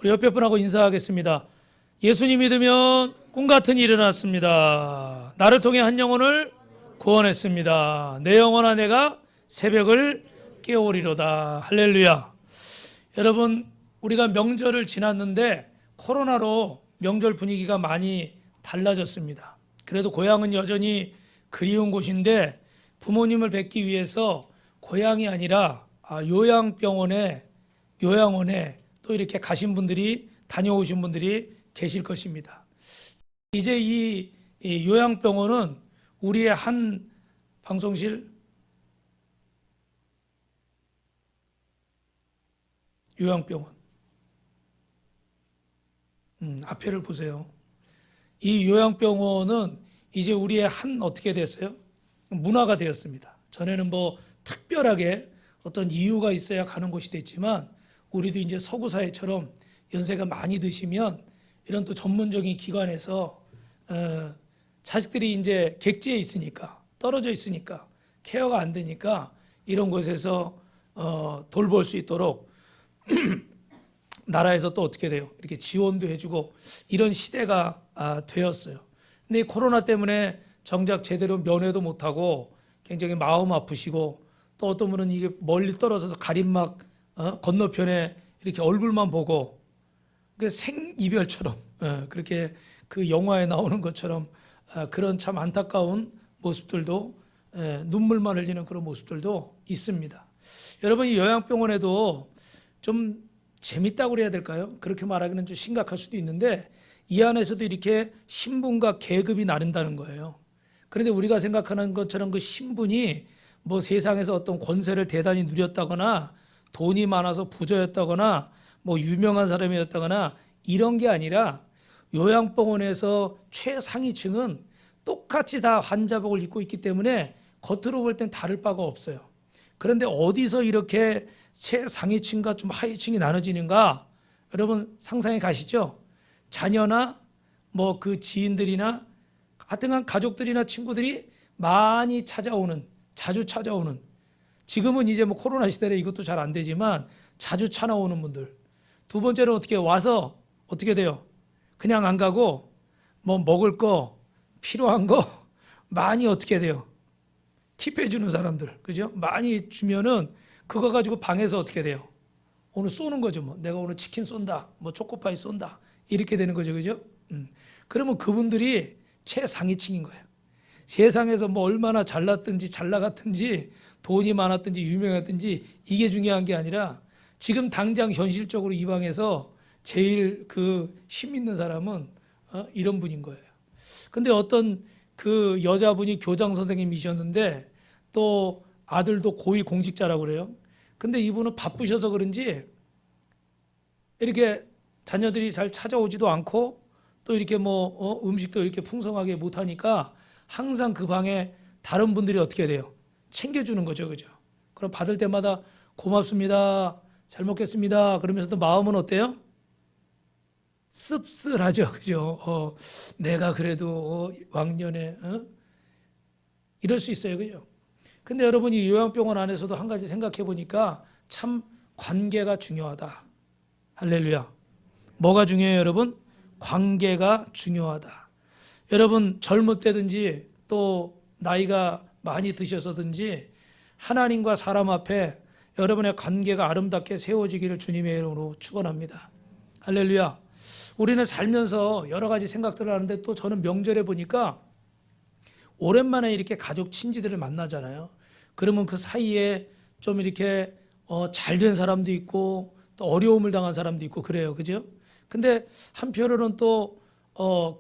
우리 옆에 분하고 인사하겠습니다. 예수님 믿으면 꿈 같은 일이 일어났습니다. 나를 통해 한 영혼을 구원했습니다. 내 영혼아 내가 새벽을 깨우리로다. 할렐루야. 여러분, 우리가 명절을 지났는데 코로나로 명절 분위기가 많이 달라졌습니다. 그래도 고향은 여전히 그리운 곳인데 부모님을 뵙기 위해서 고향이 아니라 요양원에 또 이렇게 가신 분들이, 다녀오신 분들이 계실 것입니다. 이제 이 요양병원은 우리의 한 방송실, 요양병원 앞에를 보세요. 이 요양병원은 이제 우리의 한 어떻게 됐어요? 문화가 되었습니다. 전에는 뭐 특별하게 어떤 이유가 있어야 가는 곳이 됐지만 우리도 이제 서구 사회처럼 연세가 많이 드시면 이런 또 전문적인 기관에서 자식들이 이제 객지에 있으니까, 떨어져 있으니까 케어가 안 되니까 이런 곳에서 돌볼 수 있도록 나라에서 또 어떻게 돼요? 이렇게 지원도 해주고 이런 시대가 되었어요. 근데 이 코로나 때문에 정작 제대로 면회도 못하고 굉장히 마음 아프시고, 또 어떤 분은 이게 멀리 떨어져서 가림막 건너편에 이렇게 얼굴만 보고 생이별처럼 그렇게 그 영화에 나오는 것처럼 그런 참 안타까운 모습들도, 눈물만 흘리는 그런 모습들도 있습니다. 여러분, 이 요양병원에도 좀 재밌다고 그래야 될까요? 그렇게 말하기는 좀 심각할 수도 있는데 이 안에서도 이렇게 신분과 계급이 나른다는 거예요. 그런데 우리가 생각하는 것처럼 그 신분이 뭐 세상에서 어떤 권세를 대단히 누렸다거나 돈이 많아서 부자였다거나 뭐 유명한 사람이었다거나 이런 게 아니라 요양병원에서 최상위층은 똑같이 다 환자복을 입고 있기 때문에 겉으로 볼 땐 다를 바가 없어요. 그런데 어디서 이렇게 최상위층과 좀 하위층이 나눠지는가? 여러분 상상해 가시죠? 자녀나 뭐 그 지인들이나 하여튼간 가족들이나 친구들이 많이 찾아오는, 자주 찾아오는, 지금은 이제 뭐 코로나 시대라 이것도 잘 안 되지만 자주 찾아오는 분들. 두 번째로 어떻게 와서 어떻게 돼요? 그냥 안 가고 뭐 먹을 거, 필요한 거 많이 어떻게 돼요? 팁해 주는 사람들. 그죠? 많이 주면은 그거 가지고 방에서 어떻게 돼요? 오늘 쏘는 거죠. 뭐 내가 오늘 치킨 쏜다, 뭐 초코파이 쏜다, 이렇게 되는 거죠. 그죠? 그러면 그분들이 최상위층인 거예요. 세상에서 뭐 얼마나 잘났든지 잘 나갔든지 돈이 많았든지 유명했든지 이게 중요한 게 아니라 지금 당장 현실적으로 이 방에서 제일 그 힘 있는 사람은 이런 분인 거예요. 근데 어떤 그 여자분이 교장 선생님이셨는데 또 아들도 고위 공직자라고 그래요. 근데 이분은 바쁘셔서 그런지 이렇게 자녀들이 잘 찾아오지도 않고 또 이렇게 뭐 음식도 이렇게 풍성하게 못하니까 항상 그 방에 다른 분들이 어떻게 돼요? 챙겨주는 거죠. 그죠? 그럼 받을 때마다 고맙습니다, 잘 먹겠습니다 그러면서도 마음은 어때요? 씁쓸하죠. 그죠? 내가 그래도 왕년에 이럴 수 있어요. 그죠? 근데 여러분, 이 요양병원 안에서도 한 가지 생각해 보니까 참 관계가 중요하다. 할렐루야. 뭐가 중요해요, 여러분? 관계가 중요하다. 여러분, 젊을 때든지 또 나이가 많이 드셔서든지 하나님과 사람 앞에 여러분의 관계가 아름답게 세워지기를 주님의 이름으로 축원합니다. 할렐루야. 우리는 살면서 여러 가지 생각들을 하는데 또 저는 명절에 보니까 오랜만에 이렇게 가족 친지들을 만나잖아요. 그러면 그 사이에 좀 이렇게 잘된 사람도 있고 또 어려움을 당한 사람도 있고 그래요. 그죠? 근데 한편으로는 또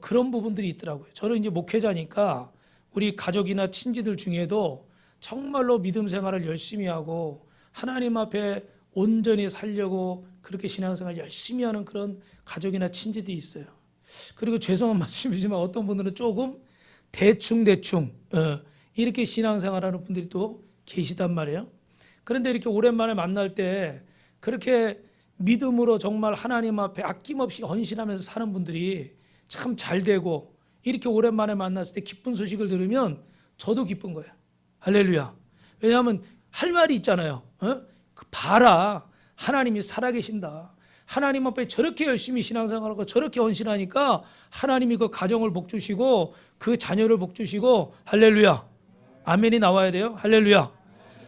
그런 부분들이 있더라고요. 저는 이제 목회자니까 우리 가족이나 친지들 중에도 정말로 믿음 생활을 열심히 하고 하나님 앞에 온전히 살려고 그렇게 신앙생활 열심히 하는 그런 가족이나 친지들이 있어요. 그리고 죄송한 말씀이지만 어떤 분들은 조금 대충 이렇게 신앙생활하는 분들이 또 계시단 말이에요. 그런데 이렇게 오랜만에 만날 때 그렇게 믿음으로 정말 하나님 앞에 아낌없이 헌신하면서 사는 분들이 참 잘 되고 이렇게 오랜만에 만났을 때 기쁜 소식을 들으면 저도 기쁜 거예요. 할렐루야. 왜냐하면 할 말이 있잖아요. 봐라, 하나님이 살아계신다. 하나님 앞에 저렇게 열심히 신앙생활하고 저렇게 헌신하니까 하나님이 그 가정을 복 주시고 그 자녀를 복 주시고 할렐루야. 아멘이 나와야 돼요. 할렐루야.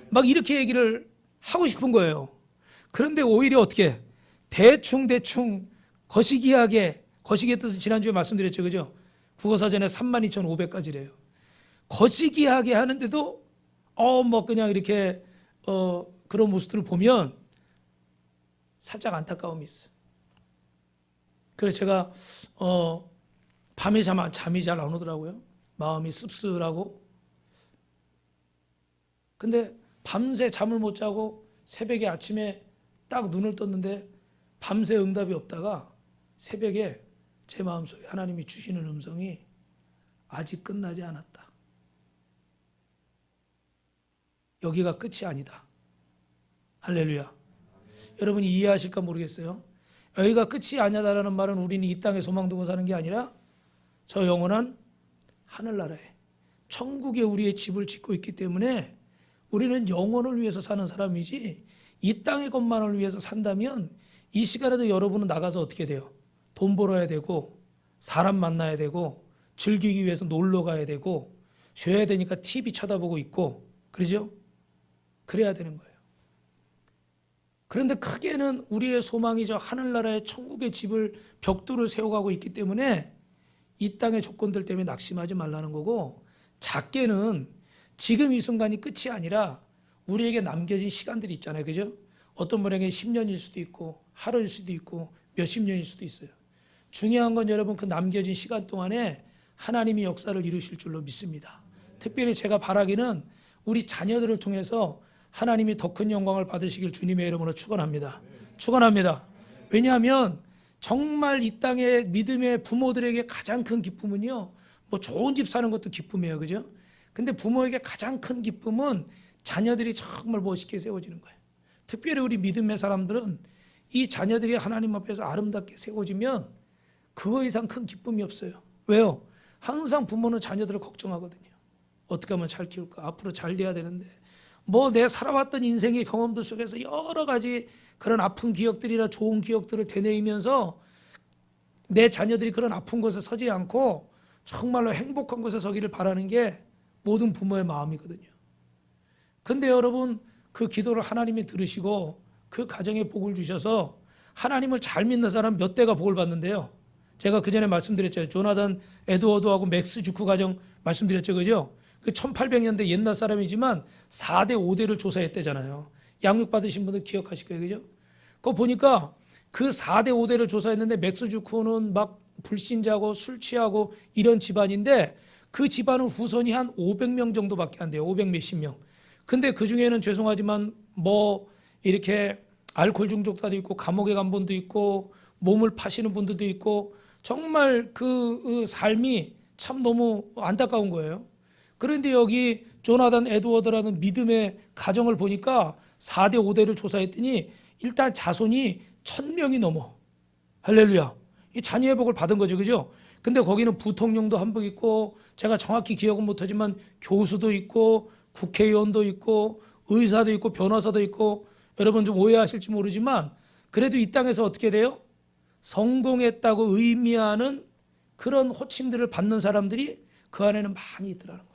막 이렇게 얘기를 하고 싶은 거예요. 그런데 오히려 어떻게 대충 거시기하게, 거시기의 뜻은 지난주에 말씀드렸죠. 그죠? 국어사전에 32,500가지래요. 거시기하게 하는데도 뭐 그냥 이렇게 그런 모습들을 보면 살짝 안타까움이 있어요. 그래서 제가 밤에 잠이 잘 안 오더라고요. 마음이 씁쓸하고. 근데 밤새 잠을 못 자고 새벽에 아침에 딱 눈을 떴는데 밤새 응답이 없다가 새벽에 제 마음속에 하나님이 주시는 음성이 아직 끝나지 않았다. 여기가 끝이 아니다. 할렐루야. 여러분이 이해하실까 모르겠어요. 여기가 끝이 아니다라는 말은 우리는 이 땅에 소망 두고 사는 게 아니라 저 영원한 하늘나라에 천국에 우리의 집을 짓고 있기 때문에 우리는 영원을 위해서 사는 사람이지 이 땅의 것만을 위해서 산다면 이 시간에도 여러분은 나가서 어떻게 돼요? 돈 벌어야 되고 사람 만나야 되고 즐기기 위해서 놀러 가야 되고 쉬어야 되니까 TV 쳐다보고 있고 그러죠? 그래야 되는 거예요. 그런데 크게는 우리의 소망이 저 하늘나라의 천국의 집을 벽돌을 세워가고 있기 때문에 이 땅의 조건들 때문에 낙심하지 말라는 거고, 작게는 지금 이 순간이 끝이 아니라 우리에게 남겨진 시간들이 있잖아요. 그죠? 어떤 분에게 10년일 수도 있고 하루일 수도 있고 몇십 년일 수도 있어요. 중요한 건 여러분 그 남겨진 시간 동안에 하나님이 역사를 이루실 줄로 믿습니다. 특별히 제가 바라기는 우리 자녀들을 통해서 하나님이 더 큰 영광을 받으시길 주님의 이름으로 축원합니다. 축원합니다. 왜냐하면 정말 이 땅의 믿음의 부모들에게 가장 큰 기쁨은요, 뭐 좋은 집 사는 것도 기쁨이에요. 그죠? 근데 부모에게 가장 큰 기쁨은 자녀들이 정말 멋있게 세워지는 거예요. 특별히 우리 믿음의 사람들은 이 자녀들이 하나님 앞에서 아름답게 세워지면 그거 이상 큰 기쁨이 없어요. 왜요? 항상 부모는 자녀들을 걱정하거든요. 어떻게 하면 잘 키울까? 앞으로 잘 돼야 되는데 뭐 내 살아왔던 인생의 경험들 속에서 여러 가지 그런 아픈 기억들이나 좋은 기억들을 되뇌이면서 내 자녀들이 그런 아픈 곳에 서지 않고 정말로 행복한 곳에 서기를 바라는 게 모든 부모의 마음이거든요. 근데 여러분 그 기도를 하나님이 들으시고 그 가정에 복을 주셔서 하나님을 잘 믿는 사람 몇 대가 복을 받는데요. 제가 그 전에 말씀드렸죠. 조나단 에드워드하고 맥스 주크 가정 말씀드렸죠. 그죠? 그 1800년대 옛날 사람이지만 4대 5대를 조사했대잖아요. 양육받으신 분들 기억하실 거예요. 그죠? 그거 보니까 그 4대 5대를 조사했는데 맥스 주크는 막 불신자고 술 취하고 이런 집안인데 그 집안은 후손이 한 500명 정도밖에 안 돼요. 500 몇십 명. 근데 그 중에는 죄송하지만 뭐 이렇게 알코올 중독자도 있고 감옥에 간 분도 있고 몸을 파시는 분들도 있고 정말 그 삶이 참 너무 안타까운 거예요. 그런데 여기 조나단 에드워드라는 믿음의 가정을 보니까 4대 5대를 조사했더니 일단 자손이 1000명이 넘어. 할렐루야. 이 자녀의 복을 받은 거죠. 그죠? 근데 거기는 부통령도 한 분 있고 제가 정확히 기억은 못하지만 교수도 있고 국회의원도 있고 의사도 있고 변호사도 있고 여러분 좀 오해하실지 모르지만 그래도 이 땅에서 어떻게 돼요? 성공했다고 의미하는 그런 호칭들을 받는 사람들이 그 안에는 많이 있더라는 거예요.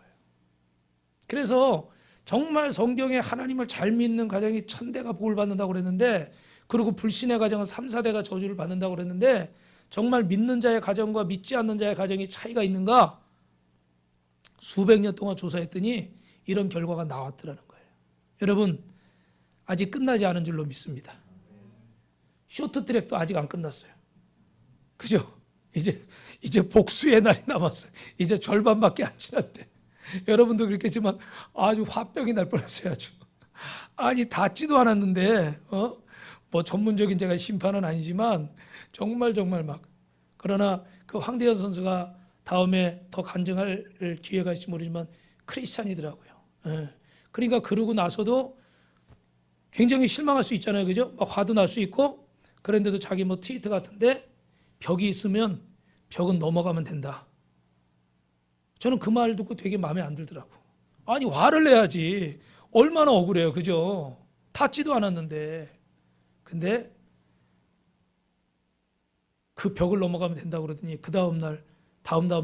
그래서 정말 성경에 하나님을 잘 믿는 가정이 1000대가 복을 받는다고 그랬는데, 그리고 불신의 가정은 3, 4대가 저주를 받는다고 그랬는데, 정말 믿는 자의 가정과 믿지 않는 자의 가정이 차이가 있는가? 수백 년 동안 조사했더니 이런 결과가 나왔더라는 거예요. 여러분 아직 끝나지 않은 줄로 믿습니다. 쇼트트랙도 아직 안 끝났어요. 그죠? 이제 복수의 날이 남았어요. 이제 절반밖에 안 지났대. 여러분도 그렇겠지만 아주 화병이 날 뻔했어요. 아니 닿지도 않았는데 뭐 전문적인 제가 심판은 아니지만 정말 막, 그러나 그 황대현 선수가 다음에 더 간증할 기회가 있을지 모르지만 크리스찬이더라고요. 그러니까 그러고 나서도 굉장히 실망할 수 있잖아요. 그죠? 막 화도 날 수 있고, 그런데도 자기 뭐 트위터 같은데 벽이 있으면 벽은 넘어가면 된다. 저는 그 말 듣고 되게 마음에 안 들더라고. 아니 화를 내야지. 얼마나 억울해요. 그죠? 닿지도 않았는데. 근데 그 벽을 넘어가면 된다고 그러더니 그 다음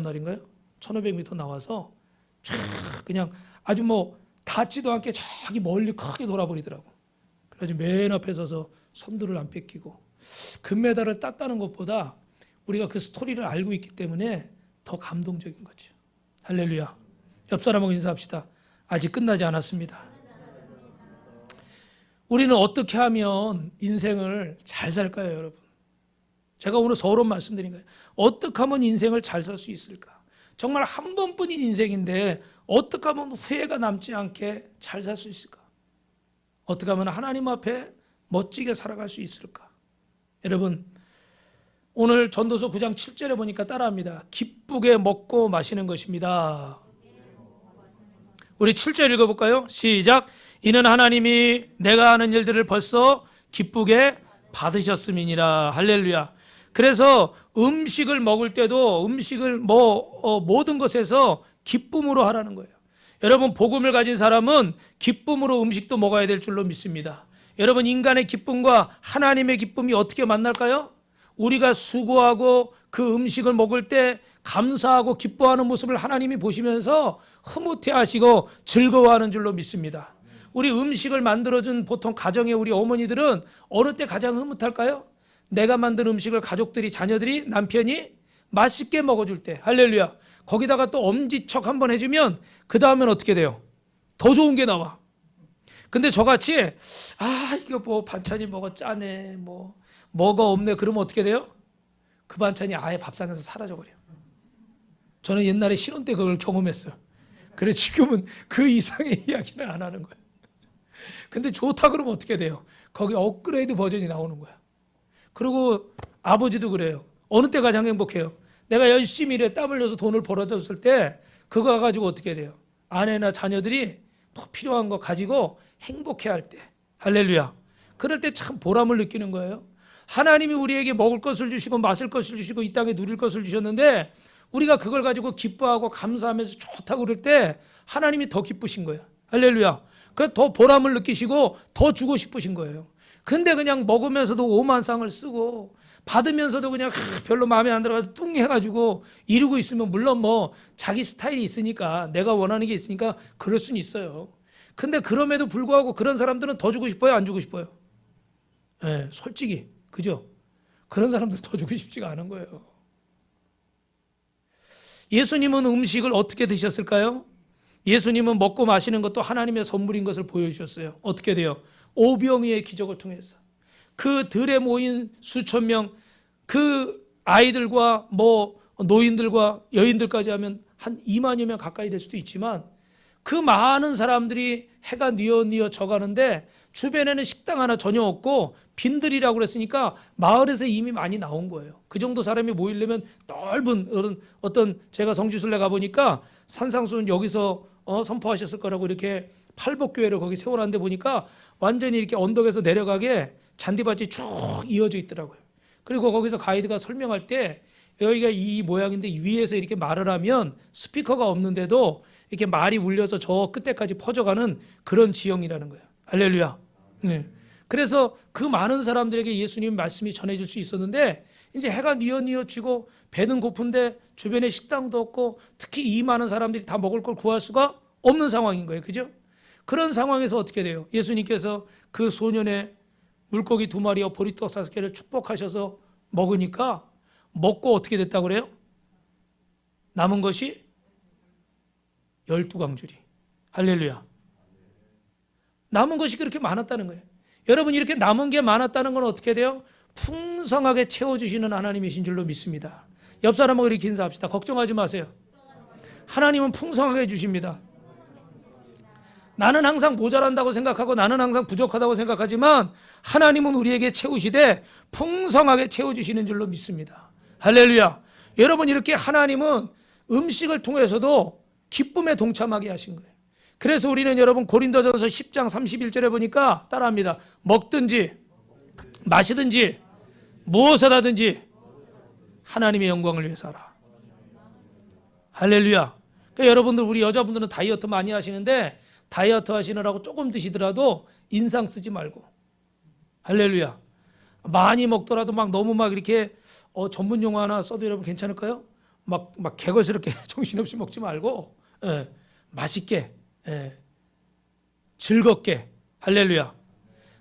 날인가요? 1500m 나와서 쫙 그냥 아주 뭐 닿지도 않게 저기 멀리 크게 돌아버리더라고. 그래가지고 맨 앞에 서서 선두를 안 뺏기고 금메달을 땄다는 것보다 우리가 그 스토리를 알고 있기 때문에 더 감동적인 거죠. 할렐루야. 옆 사람하고 인사합시다. 아직 끝나지 않았습니다. 우리는 어떻게 하면 인생을 잘 살까요, 여러분? 제가 오늘 서론 말씀드린 거예요. 어떻게 하면 인생을 잘 살 수 있을까? 정말 한 번뿐인 인생인데 어떻게 하면 후회가 남지 않게 잘 살 수 있을까? 어떻게 하면 하나님 앞에 멋지게 살아갈 수 있을까? 여러분, 오늘 전도서 9장 7절에 보니까 따라합니다. 기쁘게 먹고 마시는 것입니다. 우리 7절 읽어볼까요? 시작. 이는 하나님이 내가 하는 일들을 벌써 기쁘게 받으셨음이니라. 할렐루야. 그래서 음식을 먹을 때도 음식을 모든 것에서 기쁨으로 하라는 거예요. 여러분, 복음을 가진 사람은 기쁨으로 음식도 먹어야 될 줄로 믿습니다. 여러분, 인간의 기쁨과 하나님의 기쁨이 어떻게 만날까요? 우리가 수고하고 그 음식을 먹을 때 감사하고 기뻐하는 모습을 하나님이 보시면서 흐뭇해하시고 즐거워하는 줄로 믿습니다. 우리 음식을 만들어준 보통 가정의 우리 어머니들은 어느 때 가장 흐뭇할까요? 내가 만든 음식을 가족들이, 자녀들이, 남편이 맛있게 먹어줄 때. 할렐루야. 거기다가 또 엄지척 한번 해주면 그 다음엔 어떻게 돼요? 더 좋은 게 나와. 근데 저같이 이거 뭐 반찬이 뭐가 짜네, 뭐가 없네, 그러면 어떻게 돼요? 그 반찬이 아예 밥상에서 사라져버려요. 저는 옛날에 신혼 때 그걸 경험했어요. 그래 지금은 그 이상의 이야기는 안 하는 거예요. 근데 좋다 그러면 어떻게 돼요? 거기 업그레이드 버전이 나오는 거야. 그리고 아버지도 그래요. 어느 때 가장 행복해요? 내가 열심히 일해 땀 흘려서 돈을 벌어줬을 때 그거 가지고 어떻게 돼요? 아내나 자녀들이 뭐 필요한 거 가지고 행복해할 때. 할렐루야. 그럴 때 참 보람을 느끼는 거예요. 하나님이 우리에게 먹을 것을 주시고 마실 것을 주시고 이 땅에 누릴 것을 주셨는데 우리가 그걸 가지고 기뻐하고 감사하면서 좋다고 그럴 때 하나님이 더 기쁘신 거예요. 할렐루야. 그 더 보람을 느끼시고 더 주고 싶으신 거예요. 근데 그냥 먹으면서도 오만상을 쓰고 받으면서도 그냥 별로 마음에 안 들어가지고 뚱 해가지고 이루고 있으면 물론 뭐 자기 스타일이 있으니까 내가 원하는 게 있으니까 그럴 수는 있어요. 근데 그럼에도 불구하고 그런 사람들은 더 주고 싶어요, 안 주고 싶어요? 네, 솔직히 그죠? 그런 사람들 더 주고 싶지가 않은 거예요. 예수님은 음식을 어떻게 드셨을까요? 예수님은 먹고 마시는 것도 하나님의 선물인 것을 보여주셨어요. 어떻게 돼요? 오병이의 기적을 통해서 그 들에 모인 수천 명, 그 아이들과 노인들과 여인들까지 하면 한 2만여 명 가까이 될 수도 있지만 그 많은 사람들이 해가 뉘어 져가는데 주변에는 식당 하나 전혀 없고 빈들이라고 그랬으니까 마을에서 이미 많이 나온 거예요. 그 정도 사람이 모이려면 넓은 어떤 제가 성지순례 가보니까 산상수는 여기서 선포하셨을 거라고 이렇게 팔복교회를 거기 세워놨는데 보니까 완전히 이렇게 언덕에서 내려가게 잔디밭이 쭉 이어져 있더라고요. 그리고 거기서 가이드가 설명할 때 여기가 이 모양인데 위에서 이렇게 말을 하면 스피커가 없는데도 이렇게 말이 울려서 저 끝에까지 퍼져가는 그런 지형이라는 거예요. 할렐루야. 네. 그래서 그 많은 사람들에게 예수님 말씀이 전해질 수 있었는데 이제 해가 뉘어지고 배는 고픈데 주변에 식당도 없고 특히 이 많은 사람들이 다 먹을 걸 구할 수가 없는 상황인 거예요. 그죠? 그런 상황에서 어떻게 돼요? 예수님께서 그 소년의 물고기 2마리와 보리떡 5개를 축복하셔서 먹으니까 먹고 어떻게 됐다고 그래요? 남은 것이 12강줄이. 할렐루야. 남은 것이 그렇게 많았다는 거예요. 여러분, 이렇게 남은 게 많았다는 건 어떻게 돼요? 풍성하게 채워주시는 하나님이신 줄로 믿습니다. 옆 사람하고 이렇게 인사합시다. 걱정하지 마세요. 하나님은 풍성하게 해주십니다. 나는 항상 모자란다고 생각하고 나는 항상 부족하다고 생각하지만 하나님은 우리에게 채우시되 풍성하게 채워주시는 줄로 믿습니다. 할렐루야. 여러분, 이렇게 하나님은 음식을 통해서도 기쁨에 동참하게 하신 거예요. 그래서 우리는 여러분 고린도전서 10장 31절에 보니까 따라합니다. 먹든지 마시든지 무엇을 하든지 하나님의 영광을 위해서 하라. 할렐루야. 그러니까 여러분들, 우리 여자분들은 다이어트 많이 하시는데 다이어트 하시느라고 조금 드시더라도 인상 쓰지 말고, 할렐루야, 많이 먹더라도 막 너무 막 이렇게 전문 용어 하나 써도 여러분 괜찮을까요? 막 개걸스럽게 정신없이 먹지 말고 맛있게 즐겁게 할렐루야.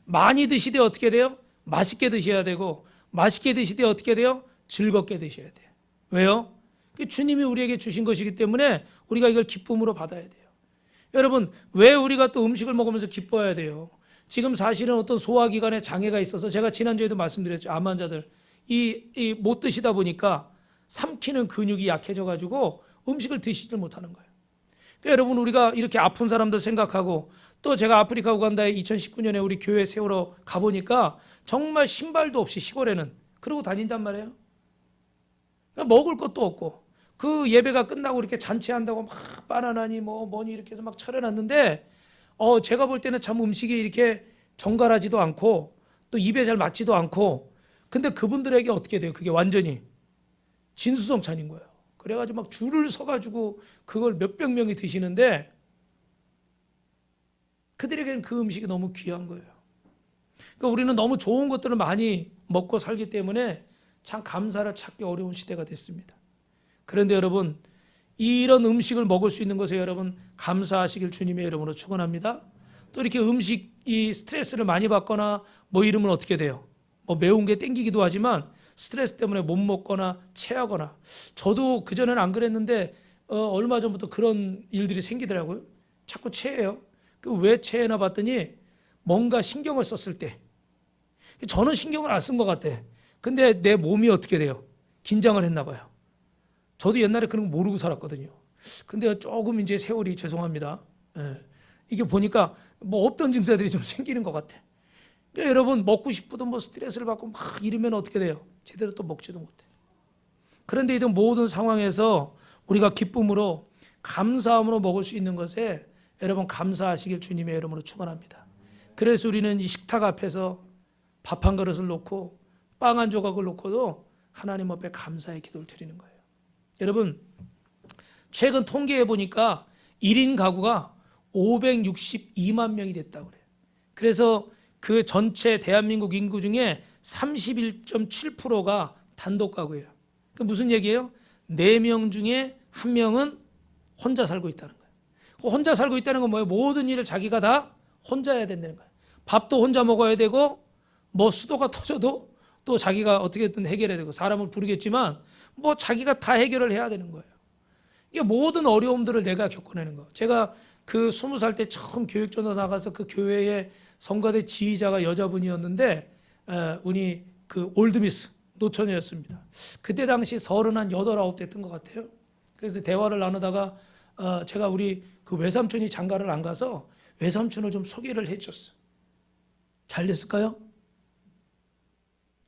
많이 드시되 어떻게 돼요? 맛있게 드셔야 되고 맛있게 드시되 어떻게 돼요? 즐겁게 드셔야 돼요. 왜요? 주님이 우리에게 주신 것이기 때문에 우리가 이걸 기쁨으로 받아야 돼요. 여러분 왜 우리가 또 음식을 먹으면서 기뻐해야 돼요? 지금 사실은 어떤 소화기관에 장애가 있어서 제가 지난주에도 말씀드렸죠. 암 환자들 못 드시다 보니까 삼키는 근육이 약해져 가지고 음식을 드시질 못하는 거예요. 그러니까 여러분 우리가 이렇게 아픈 사람들 생각하고 또 제가 아프리카 우간다에 2019년에 우리 교회 세우러 가보니까 정말 신발도 없이 시골에는 그러고 다닌단 말이에요. 그러니까 먹을 것도 없고 그 예배가 끝나고 이렇게 잔치한다고 막 바나나니 뭐니 이렇게 해서 막 차려놨는데 제가 볼 때는 참 음식이 이렇게 정갈하지도 않고 또 입에 잘 맞지도 않고 근데 그분들에게 어떻게 돼요? 그게 완전히 진수성찬인 거예요. 그래가지고 막 줄을 서가지고 그걸 몇백 명이 드시는데 그들에게는 그 음식이 너무 귀한 거예요. 그러니까 우리는 너무 좋은 것들을 많이 먹고 살기 때문에 참 감사를 찾기 어려운 시대가 됐습니다. 그런데 여러분 이런 음식을 먹을 수 있는 것에 여러분 감사하시길 주님의 이름으로 축원합니다. 또 이렇게 음식이 스트레스를 많이 받거나 뭐 이러면 어떻게 돼요? 뭐 매운 게 땡기기도 하지만 스트레스 때문에 못 먹거나 체하거나 저도 그전에는 안 그랬는데 얼마 전부터 그런 일들이 생기더라고요. 자꾸 체해요. 왜 체해나 봤더니 뭔가 신경을 썼을 때 저는 신경을 안 쓴 것 같아. 근데 내 몸이 어떻게 돼요? 긴장을 했나 봐요. 저도 옛날에 그런 거 모르고 살았거든요. 근데 조금 이제 세월이 죄송합니다. 이게 보니까 뭐 없던 증세들이 좀 생기는 것 같아. 그러니까 여러분 먹고 싶어도 뭐 스트레스를 받고 막 이러면 어떻게 돼요? 제대로 또 먹지도 못해. 그런데 이런 모든 상황에서 우리가 기쁨으로 감사함으로 먹을 수 있는 것에 여러분 감사하시길 주님의 이름으로 축원합니다. 그래서 우리는 이 식탁 앞에서 밥 한 그릇을 놓고 빵 한 조각을 놓고도 하나님 앞에 감사의 기도를 드리는 거예요. 여러분 최근 통계해 보니까 1인 가구가 562만 명이 됐다고 그래요. 그래서 그 전체 대한민국 인구 중에 31.7%가 단독 가구예요. 그 무슨 얘기예요? 4명 중에 1명은 혼자 살고 있다는 거예요. 혼자 살고 있다는 건 뭐예요? 모든 일을 자기가 다 혼자 해야 된다는 거예요. 밥도 혼자 먹어야 되고 뭐 수도가 터져도 또 자기가 어떻게든 해결해야 되고 사람을 부르겠지만 뭐 자기가 다 해결을 해야 되는 거예요. 이게 모든 어려움들을 내가 겪어내는 거. 제가 그 20살 때 처음 교육전도 나가서 그 교회의 성가대 지휘자가 여자분이었는데 우리 그 올드미스 노처녀였습니다. 그때 당시 38, 9대 뜬 것 같아요. 그래서 대화를 나누다가 제가 우리 그 외삼촌이 장가를 안 가서 외삼촌을 좀 소개를 해줬어요. 잘 됐을까요?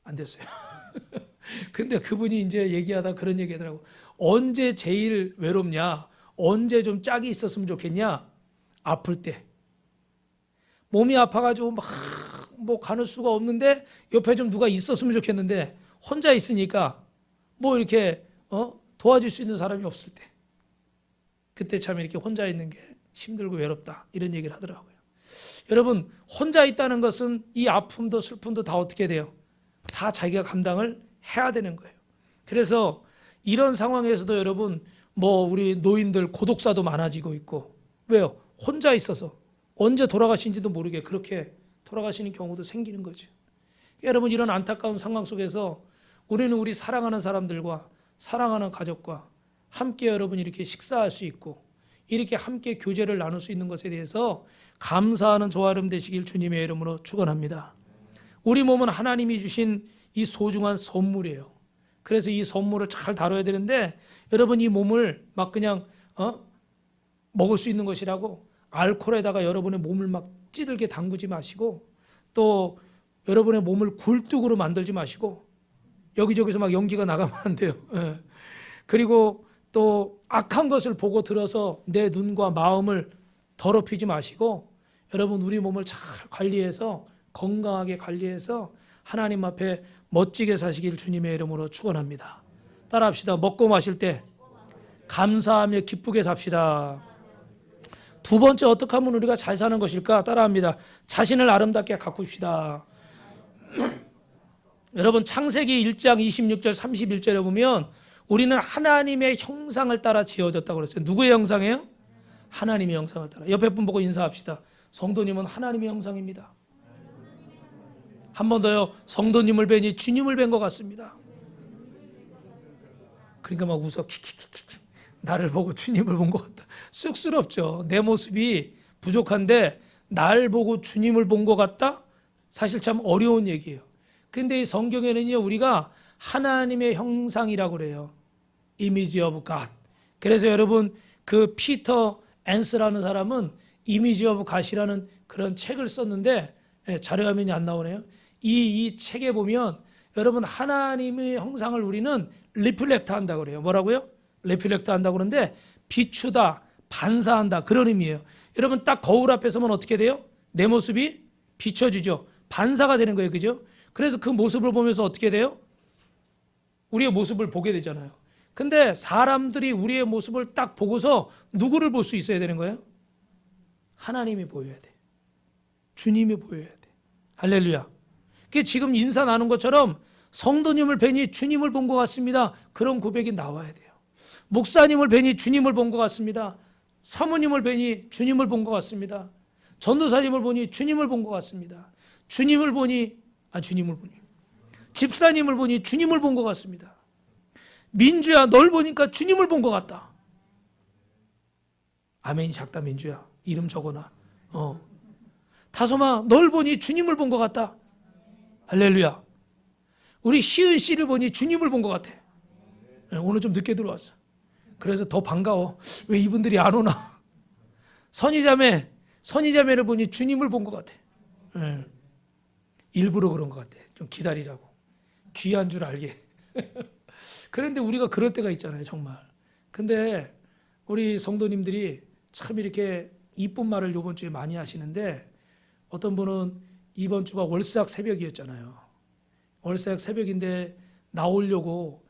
안 됐어요. 근데 그분이 이제 얘기하다 그런 얘기 하더라고. 언제 제일 외롭냐? 언제 좀 짝이 있었으면 좋겠냐? 아플 때. 몸이 아파가지고 막 뭐 가눌 수가 없는데 옆에 좀 누가 있었으면 좋겠는데 혼자 있으니까 뭐 이렇게 도와줄 수 있는 사람이 없을 때. 그때 참 이렇게 혼자 있는 게 힘들고 외롭다. 이런 얘기를 하더라고요. 여러분 혼자 있다는 것은 이 아픔도 슬픔도 다 어떻게 돼요? 다 자기가 감당을 해야 되는 거예요. 그래서 이런 상황에서도 여러분 뭐 우리 노인들 고독사도 많아지고 있고 왜요? 혼자 있어서 언제 돌아가신지도 모르게 그렇게 돌아가시는 경우도 생기는 거죠. 여러분 이런 안타까운 상황 속에서 우리는 우리 사랑하는 사람들과 사랑하는 가족과 함께 여러분 이렇게 식사할 수 있고 이렇게 함께 교제를 나눌 수 있는 것에 대해서 감사하는 저와 여러분 되시길 주님의 이름으로 축원합니다. 우리 몸은 하나님이 주신 이 소중한 선물이에요. 그래서 이 선물을 잘 다뤄야 되는데 여러분 이 몸을 막 그냥 먹을 수 있는 것이라고 알코올에다가 여러분의 몸을 막 찌들게 담그지 마시고 또 여러분의 몸을 굴뚝으로 만들지 마시고 여기저기서 막 연기가 나가면 안 돼요. 그리고 또 악한 것을 보고 들어서 내 눈과 마음을 더럽히지 마시고 여러분 우리 몸을 잘 관리해서 건강하게 관리해서 하나님 앞에 멋지게 사시길 주님의 이름으로 축원합니다. 따라합시다. 먹고 마실 때 감사하며 기쁘게 삽시다. 두 번째 어떻게 하면 우리가 잘 사는 것일까? 따라합니다. 자신을 아름답게 가꾸십시다. 여러분 창세기 1장 26절 31절에 보면 우리는 하나님의 형상을 따라 지어졌다고 그랬어요. 누구의 형상이에요? 하나님의 형상을 따라. 옆에 분 보고 인사합시다. 성도님은 하나님의 형상입니다. 한 번 더요. 성도님을 뵈니 주님을 뵌 것 같습니다. 그러니까 막 웃어. 나를 보고 주님을 본 것 같다. 쑥스럽죠. 내 모습이 부족한데 날 보고 주님을 본 것 같다? 사실 참 어려운 얘기예요. 근데 이 성경에는요, 우리가 하나님의 형상이라고 그래요. Image of God. 그래서 여러분, 그 피터 앤스라는 사람은 Image of God이라는 그런 책을 썼는데, 자료화면이 안 나오네요. 이 책에 보면 여러분, 하나님의 형상을 우리는 리플렉트 한다고 그래요. 뭐라고요? 리플렉트 한다고 그러는데, 비추다, 반사한다, 그런 의미예요. 여러분, 딱 거울 앞에 서면 어떻게 돼요? 내 모습이 비춰지죠. 반사가 되는 거예요. 그죠? 그래서 그 모습을 보면서 어떻게 돼요? 우리의 모습을 보게 되잖아요. 근데 사람들이 우리의 모습을 딱 보고서 누구를 볼 수 있어야 되는 거예요? 하나님이 보여야 돼. 주님이 보여야 돼. 할렐루야. 그게 지금 인사 나눈 것처럼 성도님을 뵈니 주님을 본 것 같습니다. 그런 고백이 나와야 돼요. 목사님을 뵈니 주님을 본 것 같습니다. 사모님을 뵈니 주님을 본 것 같습니다. 전도사님을 보니 주님을 본 것 같습니다. 주님을 보니 집사님을 보니 주님을 본 것 같습니다. 민주야, 널 보니까 주님을 본 것 같다. 아멘이 작다. 민주야, 이름 적어놔. 다솜아, 널 보니 주님을 본 것 같다. 할렐루야. 우리 시은 씨를 보니 주님을 본 것 같아. 오늘 좀 늦게 들어왔어. 그래서 더 반가워. 왜 이분들이 안 오나? 선희자매를 보니 주님을 본 것 같아. 일부러 그런 것 같아. 좀 기다리라고. 귀한 줄 알게. 그런데 우리가 그럴 때가 있잖아요, 정말. 근데 우리 성도님들이 참 이렇게 이쁜 말을 이번 주에 많이 하시는데, 어떤 분은 이번 주가 월삭 새벽이었잖아요. 월삭 새벽인데 나오려고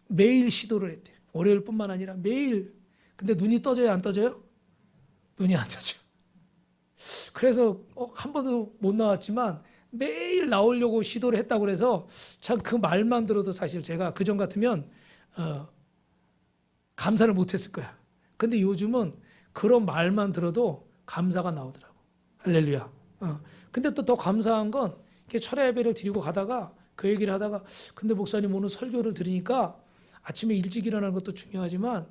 매일 시도를 했대요. 월요일뿐만 아니라 매일. 근데 눈이 떠져요, 안 떠져요? 눈이 안 떠져. 그래서 한 번도 못 나왔지만 매일 나오려고 시도를 했다고 그래서 참 그 말만 들어도 사실 제가 그전 같으면 감사를 못했을 거야. 근데 요즘은 그런 말만 들어도 감사가 나오더라고. 할렐루야. 근데 또 더 감사한 건 이렇게 철야 예배를 드리고 가다가 그 얘기를 하다가, 근데 목사님 오늘 설교를 들으니까 아침에 일찍 일어나는 것도 중요하지만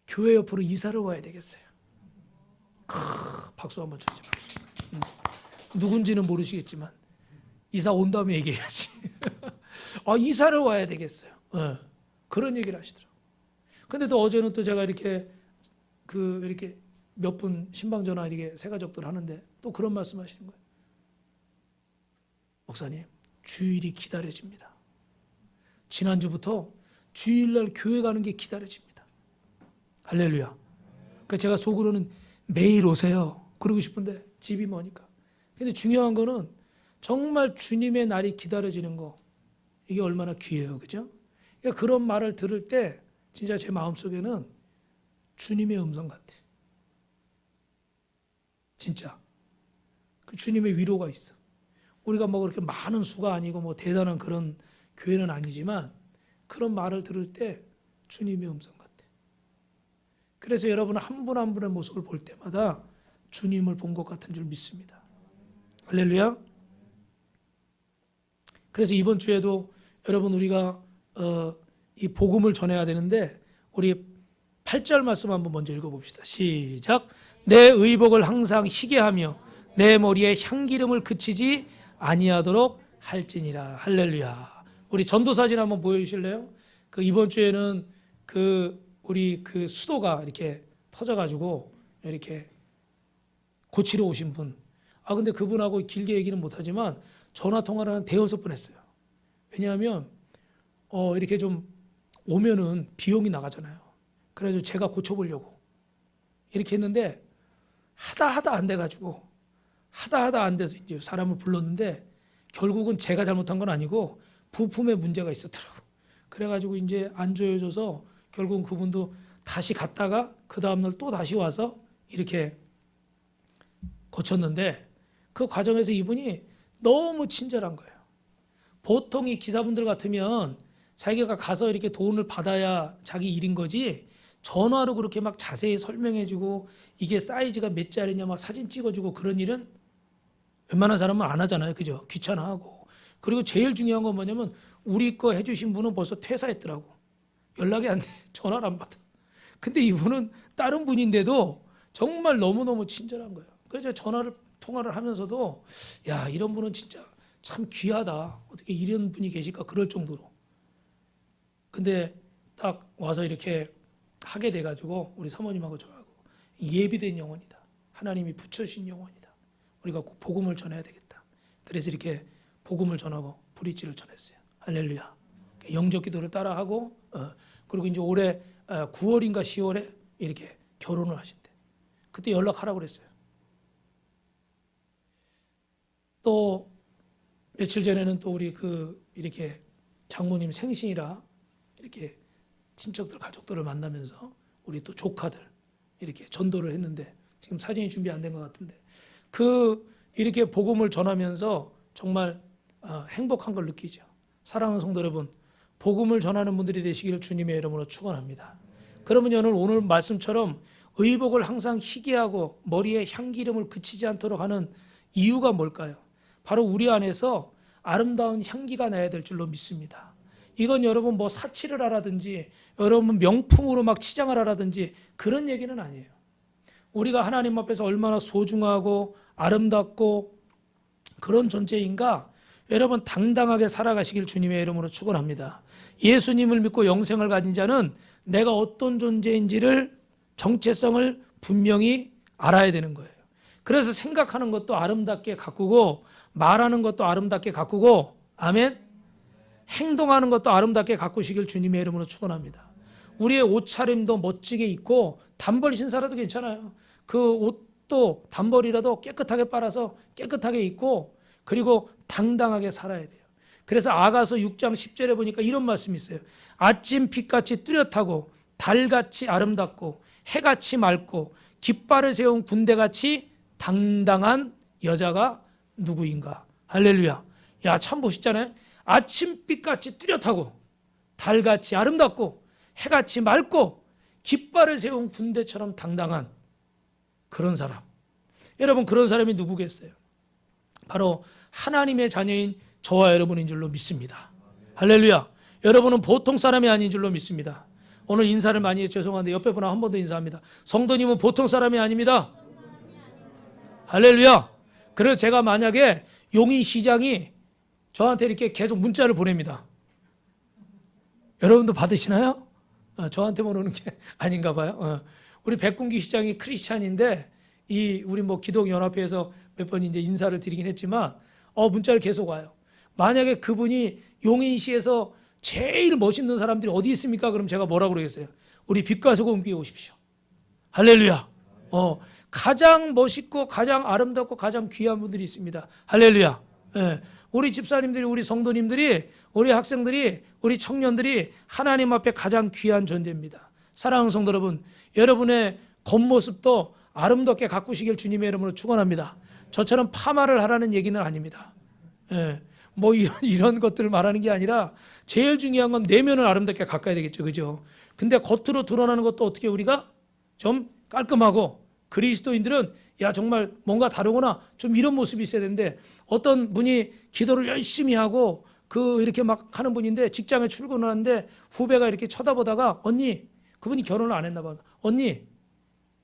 교회 옆으로 이사를 와야 되겠어요. 박수 한번 쳐주세요. 박수. 누군지는 모르시겠지만 이사 온 다음에 얘기해야지. 이사를 와야 되겠어요. 그런 얘기를 하시더라고요. 근데 또 어제는 또 제가 이렇게 몇 분 신방 전화 이렇게 새 가족들 하는데 또 그런 말씀 하시는 거예요. 목사님, 주일이 기다려집니다. 지난주부터 주일날 교회 가는 게 기다려집니다. 할렐루야. 그러니까 제가 속으로는 매일 오세요 그러고 싶은데 집이 머니까. 근데 중요한 거는 정말 주님의 날이 기다려지는 거, 이게 얼마나 귀해요. 그죠? 그러니까 그런 말을 들을 때 진짜 제 마음속에는 주님의 음성 같아. 진짜 그 주님의 위로가 있어. 우리가 뭐 그렇게 많은 수가 아니고 뭐 대단한 그런 교회는 아니지만 그런 말을 들을 때 주님의 음성 같아. 그래서 여러분 한 분 한 분의 모습을 볼 때마다 주님을 본 것 같은 줄 믿습니다. 할렐루야. 그래서 이번 주에도 여러분 우리가 이 복음을 전해야 되는데 우리 8절 말씀 한번 먼저 읽어봅시다. 시작. 내 의복을 항상 희게 하며 내 머리에 향기름을 그치지 아니하도록 할지니라. 할렐루야. 우리 전도 사진 한번 보여주실래요? 그 이번 주에는 우리 수도가 이렇게 터져가지고 이렇게 고치러 오신 분. 근데 그분하고 길게 얘기는 못하지만 전화 통화를 한 대여섯 번 했어요. 왜냐하면 이렇게 좀 오면은 비용이 나가잖아요. 그래서 제가 고쳐보려고 이렇게 했는데 하다 안 돼가지고 하다 안 돼서 이제 사람을 불렀는데 결국은 제가 잘못한 건 아니고 부품에 문제가 있었더라고. 그래가지고 이제 안 조여져서 결국은 그분도 다시 갔다가 그 다음날 또 다시 와서 이렇게 고쳤는데 그 과정에서 이분이 너무 친절한 거예요. 보통 이 기사분들 같으면 자기가 가서 이렇게 돈을 받아야 자기 일인 거지, 전화로 그렇게 막 자세히 설명해주고 이게 사이즈가 몇 짜리냐 막 사진 찍어주고 그런 일은 웬만한 사람은 안 하잖아요. 그죠? 귀찮아하고. 그리고 제일 중요한 건 뭐냐면 우리 거 해주신 분은 벌써 퇴사했더라고. 연락이 안 돼. 전화를 안 받아. 근데 이분은 다른 분인데도 정말 너무너무 친절한 거예요. 그래서 제가 통화를 하면서도 야, 이런 분은 진짜 참 귀하다. 어떻게 이런 분이 계실까? 그럴 정도로. 근데 딱 와서 이렇게 하게 돼가지고 우리 사모님하고 저하고 예비된 영혼이다. 하나님이 붙여주신 영혼이다. 우리가 꼭 복음을 전해야 되겠다. 그래서 이렇게 복음을 전하고 브릿지를 전했어요. 할렐루야. 영적 기도를 따라하고 그리고 이제 올해 9월인가 10월에 이렇게 결혼을 하신대. 그때 연락하라고 그랬어요. 또 며칠 전에는 또 우리 이렇게 장모님 생신이라 이렇게 친척들 가족들을 만나면서 우리 또 조카들 이렇게 전도를 했는데 지금 사진이 준비 안 된 것 같은데 이렇게 복음을 전하면서 정말 행복한 걸 느끼죠. 사랑하는 성도 여러분, 복음을 전하는 분들이 되시기를 주님의 이름으로 축원합니다. 그러면 오늘 말씀처럼 의복을 항상 희귀하고 머리에 향기름을 그치지 않도록 하는 이유가 뭘까요? 바로 우리 안에서 아름다운 향기가 나야 될 줄로 믿습니다. 이건 여러분 뭐 사치를 하라든지 여러분 명품으로 막 치장을 하라든지 그런 얘기는 아니에요. 우리가 하나님 앞에서 얼마나 소중하고 아름답고 그런 존재인가 여러분 당당하게 살아가시길 주님의 이름으로 축원합니다. 예수님을 믿고 영생을 가진 자는 내가 어떤 존재인지를 정체성을 분명히 알아야 되는 거예요. 그래서 생각하는 것도 아름답게 가꾸고 말하는 것도 아름답게 가꾸고 아멘. 행동하는 것도 아름답게 가꾸시길 주님의 이름으로 축원합니다. 우리의 옷차림도 멋지게 입고 단벌 신사라도 괜찮아요. 그 옷도 단벌이라도 깨끗하게 빨아서 깨끗하게 입고 그리고 당당하게 살아야 돼요. 그래서 아가서 6장 10절에 보니까 이런 말씀이 있어요. 아침 빛같이 뚜렷하고 달같이 아름답고 해같이 맑고 깃발을 세운 군대같이 당당한 여자가 누구인가. 할렐루야. 야, 참 멋있잖아요. 아침빛같이 뚜렷하고 달같이 아름답고 해같이 맑고 깃발을 세운 군대처럼 당당한 그런 사람. 여러분 그런 사람이 누구겠어요? 바로 하나님의 자녀인 저와 여러분인 줄로 믿습니다. 할렐루야. 여러분은 보통 사람이 아닌 줄로 믿습니다. 오늘 인사를 많이 해서 죄송한데 옆에 분하고 한 번 더 인사합니다. 성도님은 보통 사람이 아닙니다. 할렐루야. 그래서 제가 만약에 용인시장이 저한테 이렇게 계속 문자를 보냅니다. 여러분도 받으시나요? 저한테만 오는 게 아닌가 봐요. 우리 백군기 시장이 크리스찬인데 우리 뭐 기독연합회에서 몇 번 이제 인사를 드리긴 했지만 문자를 계속 와요. 만약에 그분이 용인시에서 제일 멋있는 사람들이 어디 있습니까? 그럼 제가 뭐라고 그러겠어요? 우리 빛과 소금교회 오십시오. 할렐루야. 가장 멋있고 가장 아름답고 가장 귀한 분들이 있습니다. 할렐루야. 우리 집사님들이 우리 성도님들이 우리 학생들이 우리 청년들이 하나님 앞에 가장 귀한 존재입니다. 사랑하는 성도 여러분, 여러분의 겉모습도 아름답게 가꾸시길 주님의 이름으로 축원합니다. 저처럼 파마를 하라는 얘기는 아닙니다. 뭐 이런 것들을 말하는 게 아니라 제일 중요한 건 내면을 아름답게 가꿔야 되겠죠. 그죠? 근데 겉으로 드러나는 것도 어떻게 우리가 좀 깔끔하고 그리스도인들은 야 정말 뭔가 다르구나 좀 이런 모습이 있어야 되는데 어떤 분이 기도를 열심히 하고 이렇게 막 하는 분인데 직장에 출근을 하는데 후배가 이렇게 쳐다보다가 언니 그분이 결혼을 안 했나 봐요. 언니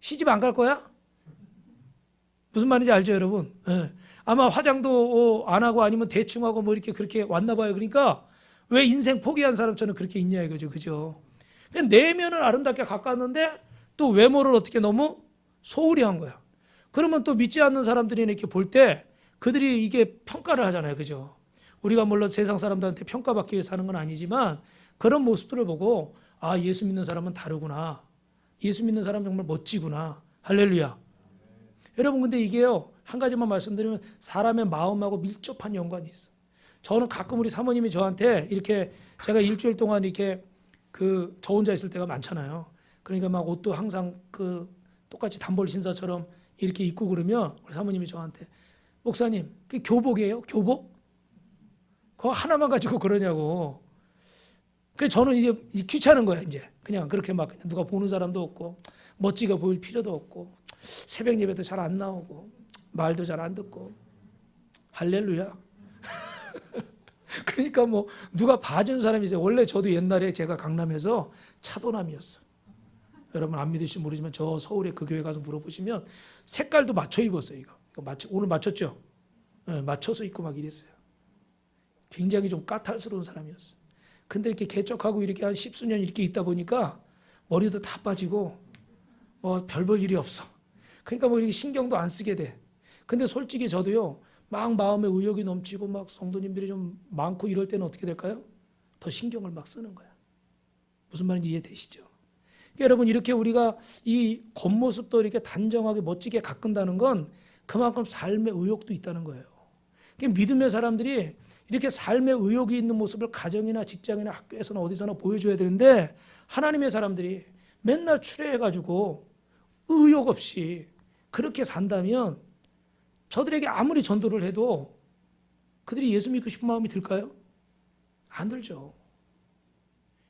시집 안 갈 거야? 무슨 말인지 알죠 여러분? 아마 화장도 안 하고 아니면 대충 하고 뭐 이렇게 그렇게 왔나 봐요. 그러니까 왜 인생 포기한 사람처럼 그렇게 있냐 이거죠. 그죠? 그냥 내면을 아름답게 가꿨는데 또 외모를 어떻게 너무 소홀히 한 거야. 그러면 또 믿지 않는 사람들이 이렇게 볼 때 그들이 이게 평가를 하잖아요. 그죠? 우리가 물론 세상 사람들한테 평가받기 위해서 하는 건 아니지만 그런 모습들을 보고 아 예수 믿는 사람은 다르구나. 예수 믿는 사람 정말 멋지구나. 할렐루야. 여러분 근데 이게요. 한 가지만 말씀드리면 사람의 마음하고 밀접한 연관이 있어. 저는 가끔 우리 사모님이 저한테 이렇게 제가 일주일 동안 이렇게 저 혼자 있을 때가 많잖아요. 그러니까 막 옷도 항상 똑같이 단벌 신사처럼 이렇게 입고 그러면 우리 사모님이 저한테 목사님 그게 교복이에요? 교복? 그거 하나만 가지고 그러냐고. 그래서 저는 이제 귀찮은 거야. 이제 그냥 그렇게 막 누가 보는 사람도 없고 멋지게 보일 필요도 없고 새벽 예배도 잘 안 나오고 말도 잘 안 듣고 할렐루야. 그러니까 뭐 누가 봐준 사람이 있어요. 원래 저도 옛날에 제가 강남에서 차도남이었어. 여러분 안 믿으시면 모르지만 저 서울에 그 교회 가서 물어보시면 색깔도 맞춰 입었어요. 이거 맞춰, 오늘 맞췄죠? 네, 맞춰서 입고 막 이랬어요. 굉장히 좀 까탈스러운 사람이었어. 근데 이렇게 개척하고 이렇게 한 10수년 이렇게 있다 보니까 머리도 다 빠지고 뭐 별 볼 일이 없어. 그러니까 뭐 이렇게 신경도 안 쓰게 돼. 근데 솔직히 저도요, 막 마음에 의욕이 넘치고 막 성도님들이 좀 많고 이럴 때는 어떻게 될까요? 더 신경을 막 쓰는 거야. 무슨 말인지 이해되시죠? 그러니까 여러분 이렇게 우리가 이 겉모습도 이렇게 단정하게 멋지게 가꾼다는 건 그만큼 삶의 의욕도 있다는 거예요. 그러니까 믿음의 사람들이 이렇게 삶의 의욕이 있는 모습을 가정이나 직장이나 학교에서나 어디서나 보여줘야 되는데 하나님의 사람들이 맨날 추레해가지고 의욕 없이 그렇게 산다면 저들에게 아무리 전도를 해도 그들이 예수 믿고 싶은 마음이 들까요? 안 들죠.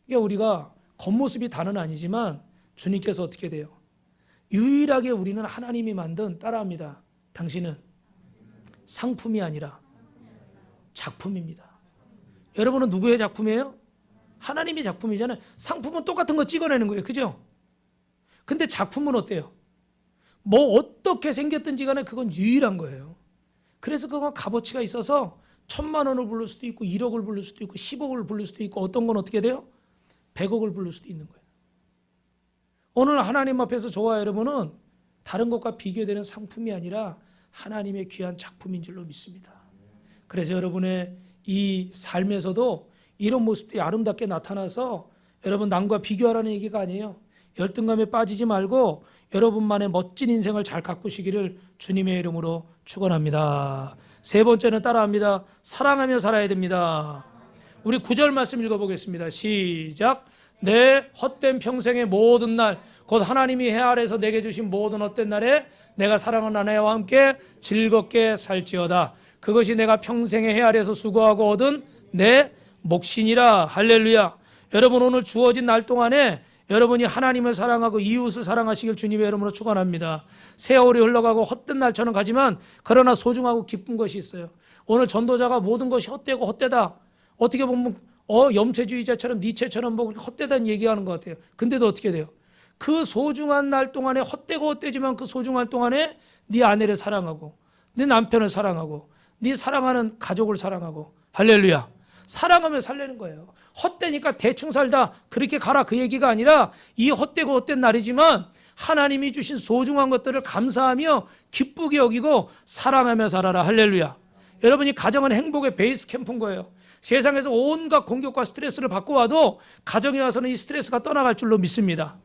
그러니까 우리가 겉모습이 다는 아니지만 주님께서 어떻게 돼요? 유일하게 우리는 하나님이 만든, 따라합니다, 당신은 상품이 아니라 작품입니다. 여러분은 누구의 작품이에요? 하나님의 작품이잖아요. 상품은 똑같은 거 찍어내는 거예요. 그죠? 근데 작품은 어때요? 뭐 어떻게 생겼든지 간에 그건 유일한 거예요. 그래서 그건 값어치가 있어서 1,000,000원을 부를 수도 있고 1억을 부를 수도 있고 10억을 부를 수도 있고 어떤 건 어떻게 돼요? 100억을 부를 수도 있는 거예요. 오늘 하나님 앞에서 저와 여러분은 다른 것과 비교되는 상품이 아니라 하나님의 귀한 작품인 줄로 믿습니다. 그래서 여러분의 이 삶에서도 이런 모습들이 아름답게 나타나서 여러분 남과 비교하라는 얘기가 아니에요. 열등감에 빠지지 말고 여러분만의 멋진 인생을 잘 가꾸시기를 주님의 이름으로 축원합니다. 세 번째는 따라합니다. 사랑하며 살아야 됩니다. 우리 9절 말씀 읽어보겠습니다. 시작. 내 헛된 평생의 모든 날 곧 하나님이 해 아래서 내게 주신 모든 헛된 날에 내가 사랑하는 아내와 함께 즐겁게 살지어다. 그것이 내가 평생의 해 아래서 수고하고 얻은 내 몫이니라. 할렐루야. 여러분 오늘 주어진 날 동안에 여러분이 하나님을 사랑하고 이웃을 사랑하시길 주님의 이름으로 축원합니다. 세월이 흘러가고 헛된 날처럼 가지만 그러나 소중하고 기쁜 것이 있어요. 오늘 전도자가 모든 것이 헛되고 헛되다, 어떻게 보면 염세주의자처럼 니체처럼 뭐 헛되다는 얘기하는 것 같아요. 근데도 어떻게 돼요? 그 소중한 날 동안에 헛되고 헛되지만 그 소중한 동안에 네 아내를 사랑하고 네 남편을 사랑하고 네 사랑하는 가족을 사랑하고, 할렐루야, 사랑하며 살려는 거예요. 헛되니까 대충 살다 그렇게 가라 그 얘기가 아니라 이 헛되고 헛된 날이지만 하나님이 주신 소중한 것들을 감사하며 기쁘게 여기고 사랑하며 살아라. 할렐루야. 여러분이 가정은 행복의 베이스 캠프인 거예요. 세상에서 온갖 공격과 스트레스를 받고 와도 가정에 와서는 이 스트레스가 떠나갈 줄로 믿습니다.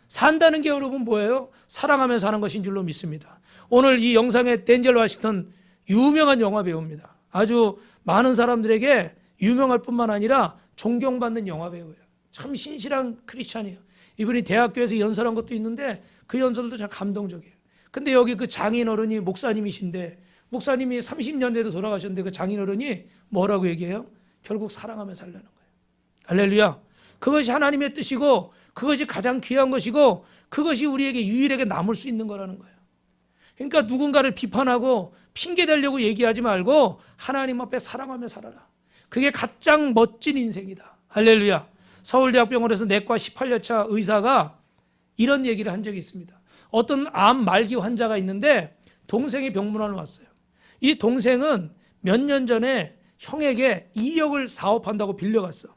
산다는 게 여러분 뭐예요? 사랑하며 사는 것인 줄로 믿습니다. 오늘 이 영상에 덴젤 워싱턴 유명한 영화 배우입니다. 아주 많은 사람들에게 유명할 뿐만 아니라 존경받는 영화 배우예요. 참 신실한 크리스찬이에요. 이분이 대학교에서 연설한 것도 있는데 그 연설도 참 감동적이에요. 근데 여기 그 장인어른이 목사님이신데 목사님이 30년 돼도 돌아가셨는데 그 장인어른이 뭐라고 얘기해요? 결국 사랑하며 살라는 거예요. 할렐루야. 그것이 하나님의 뜻이고 그것이 가장 귀한 것이고 그것이 우리에게 유일하게 남을 수 있는 거라는 거예요. 그러니까 누군가를 비판하고 핑계대려고 얘기하지 말고 하나님 앞에 사랑하며 살아라. 그게 가장 멋진 인생이다. 할렐루야. 서울대학병원에서 내과 18년차 의사가 이런 얘기를 한 적이 있습니다. 어떤 암 말기 환자가 있는데 동생이 병문안을 왔어요. 이 동생은 몇 년 전에 형에게 2억을 사업한다고 빌려갔어.